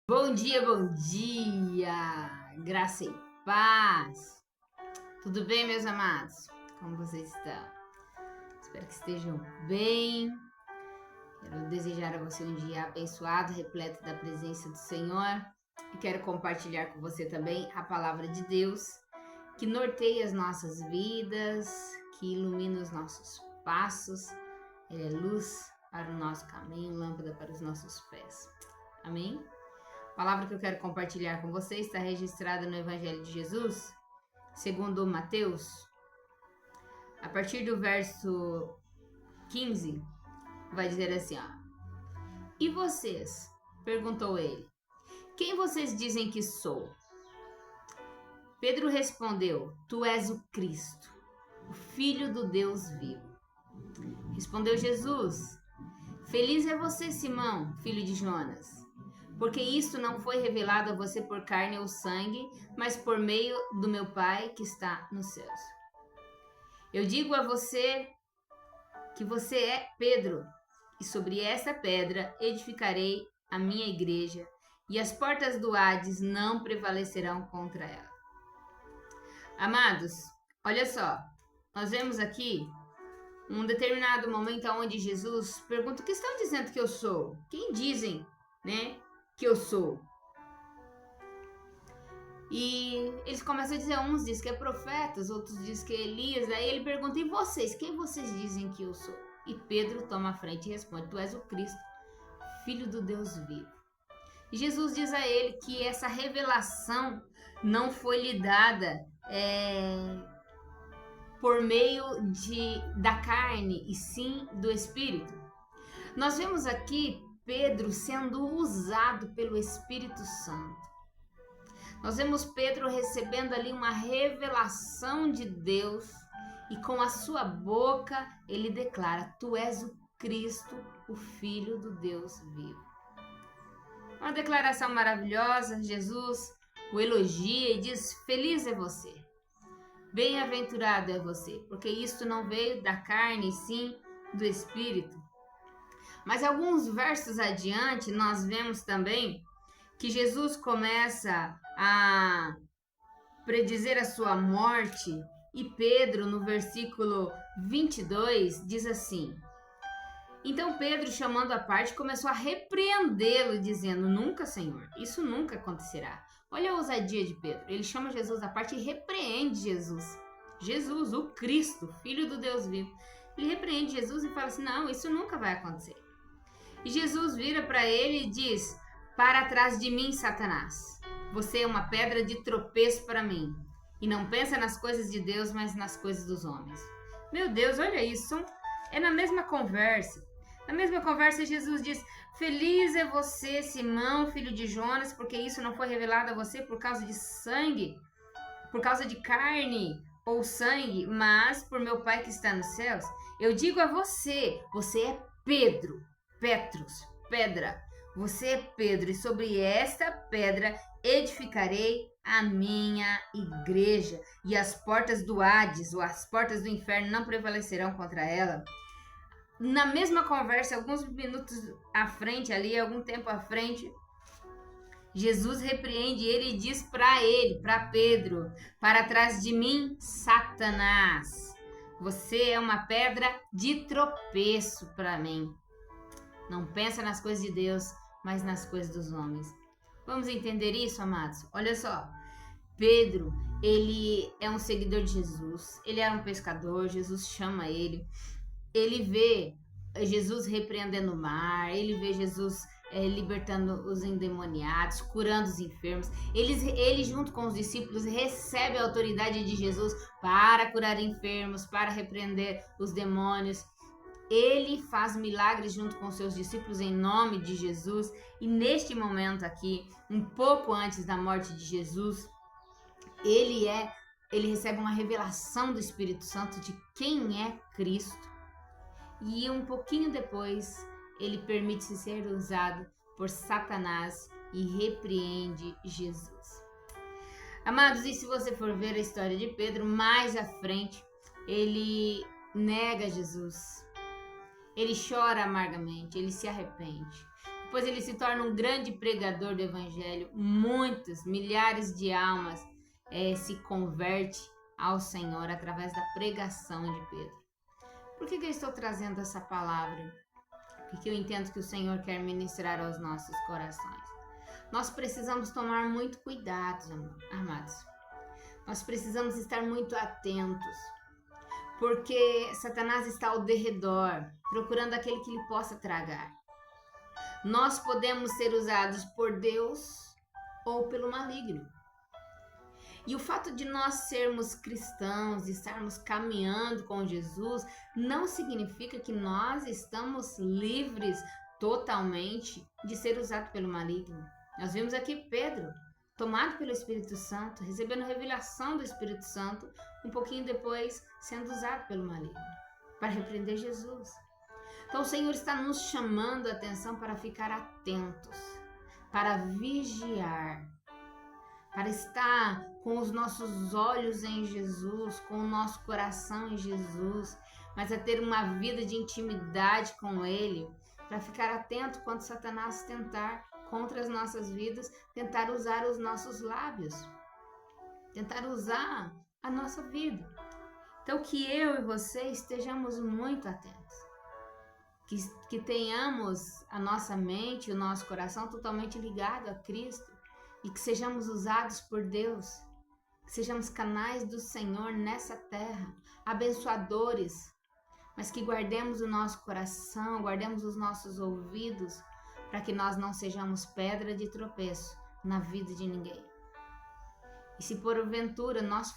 Bom dia, bom dia! Graça e paz! Tudo bem, meus amados? Como vocês estão? Espero que estejam bem. Quero desejar a você um dia abençoado, repleto da presença do Senhor. E quero compartilhar com você também a palavra de Deus, que norteia as nossas vidas, que ilumina os nossos passos. Ele é luz para o nosso caminho, lâmpada para os nossos pés. Amém? A palavra que eu quero compartilhar com você está registrada no Evangelho de Jesus, segundo Mateus. A partir do verso 15, vai dizer assim, ó. E vocês? Perguntou ele. Quem vocês dizem que sou? Pedro respondeu, tu és o Cristo, o Filho do Deus vivo. Respondeu Jesus, feliz é você, Simão, filho de Jonas, porque isto não foi revelado a você por carne ou sangue, mas por meio do meu Pai que está nos céus. Eu digo a você que você é Pedro, e sobre esta pedra edificarei a minha igreja, e as portas do Hades não prevalecerão contra ela. Amados, olha só, nós vemos aqui um determinado momento onde Jesus pergunta, o que estão dizendo que eu sou? Quem dizem, que eu sou? E eles começam a dizer, uns dizem que é profetas, outros dizem que é Elias. Aí ele pergunta, e vocês? Quem vocês dizem que eu sou? E Pedro toma a frente e responde, tu és o Cristo, Filho do Deus vivo. E Jesus diz a ele que essa revelação não foi lhe dada por meio da carne, e sim do Espírito. Nós vemos aqui Pedro sendo usado pelo Espírito Santo. Nós vemos Pedro recebendo ali uma revelação de Deus e com a sua boca ele declara, tu és o Cristo, o Filho do Deus vivo. Uma declaração maravilhosa, Jesus o elogia e diz, feliz é você, bem-aventurado é você, porque isto não veio da carne, e sim do Espírito. Mas alguns versos adiante nós vemos também que Jesus começa a predizer a sua morte, e Pedro, no versículo 22, diz assim, então Pedro, chamando à parte, começou a repreendê-lo, dizendo, nunca, Senhor, isso nunca acontecerá. Olha a ousadia de Pedro, ele chama Jesus à parte e repreende Jesus. Jesus, o Cristo, Filho do Deus vivo. Ele repreende Jesus e fala assim, não, isso nunca vai acontecer. E Jesus vira para ele e diz, para trás de mim, Satanás, você é uma pedra de tropeço para mim, e não pensa nas coisas de Deus, mas nas coisas dos homens. Meu Deus, olha isso, é na mesma conversa. Na mesma conversa, Jesus diz, feliz é você, Simão, filho de Jonas, porque isso não foi revelado a você por causa de sangue, por causa de carne ou sangue, mas por meu Pai que está nos céus. Eu digo a você, você é Pedro, Petrus, pedra. Você é Pedro, e sobre esta pedra edificarei a minha igreja, e as portas do Hades, ou as portas do inferno, não prevalecerão contra ela. Na mesma conversa, alguns minutos à frente, ali, algum tempo à frente, Jesus repreende ele e diz para Pedro, para trás de mim, Satanás, você é uma pedra de tropeço para mim. Não pensa nas coisas de Deus, mas nas coisas dos homens. Vamos entender isso, amados? Olha só, Pedro, ele é um seguidor de Jesus, ele era um pescador, Jesus chama ele vê Jesus repreendendo o mar, ele vê Jesus libertando os endemoniados, curando os enfermos. Ele junto com os discípulos recebe a autoridade de Jesus para curar enfermos, para repreender os demônios. Ele faz milagres junto com seus discípulos em nome de Jesus. E neste momento aqui, um pouco antes da morte de Jesus, ele recebe uma revelação do Espírito Santo de quem é Cristo. E um pouquinho depois, ele permite-se ser usado por Satanás e repreende Jesus. Amados, e se você for ver a história de Pedro, mais à frente, ele nega Jesus. Ele chora amargamente, ele se arrepende. Depois ele se torna um grande pregador do evangelho. Muitas, milhares de almas se converte ao Senhor através da pregação de Pedro. Por que eu estou trazendo essa palavra? Porque eu entendo que o Senhor quer ministrar aos nossos corações. Nós precisamos tomar muito cuidado, amados. Nós precisamos estar muito atentos, porque Satanás está ao derredor, procurando aquele que lhe possa tragar. Nós podemos ser usados por Deus ou pelo maligno. E o fato de nós sermos cristãos, de estarmos caminhando com Jesus, não significa que nós estamos livres totalmente de ser usado pelo maligno. Nós vimos aqui Pedro, tomado pelo Espírito Santo, recebendo revelação do Espírito Santo, um pouquinho depois sendo usado pelo maligno, para repreender Jesus. Então o Senhor está nos chamando a atenção para ficar atentos, para vigiar, para estar com os nossos olhos em Jesus, com o nosso coração em Jesus, mas a ter uma vida de intimidade com Ele, para ficar atento quando Satanás tentar contra as nossas vidas, tentar usar os nossos lábios, tentar usar a nossa vida. Então que eu e você estejamos muito atentos, que tenhamos a nossa mente, o nosso coração totalmente ligado a Cristo e que sejamos usados por Deus, que sejamos canais do Senhor nessa terra, abençoadores, mas que guardemos o nosso coração, guardemos os nossos ouvidos, para que nós não sejamos pedra de tropeço na vida de ninguém. E se porventura nós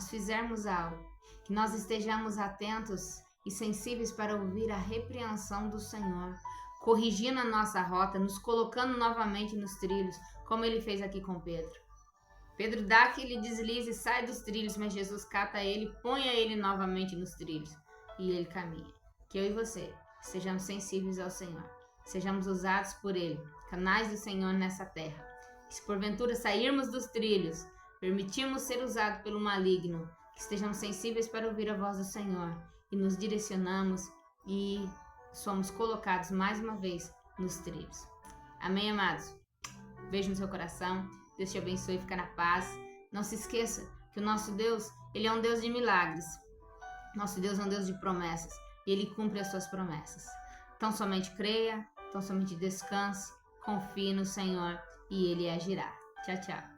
fizermos algo, que nós estejamos atentos e sensíveis para ouvir a repreensão do Senhor, corrigindo a nossa rota, nos colocando novamente nos trilhos, como ele fez aqui com Pedro. Pedro dá aquele deslize e sai dos trilhos, mas Jesus cata ele, põe ele novamente nos trilhos e ele caminha. Que eu e você sejamos sensíveis ao Senhor, sejamos usados por Ele, canais do Senhor nessa terra. E se porventura sairmos dos trilhos, permitirmos ser usados pelo maligno, que estejamos sensíveis para ouvir a voz do Senhor e nos direcionamos e somos colocados mais uma vez nos trilhos. Amém, amados? Beijo no seu coração, Deus te abençoe e fica na paz. Não se esqueça que o nosso Deus, Ele é um Deus de milagres. Nosso Deus é um Deus de promessas e Ele cumpre as suas promessas. Então somente creia, então somente descanse, confie no Senhor e Ele agirá. Tchau, tchau.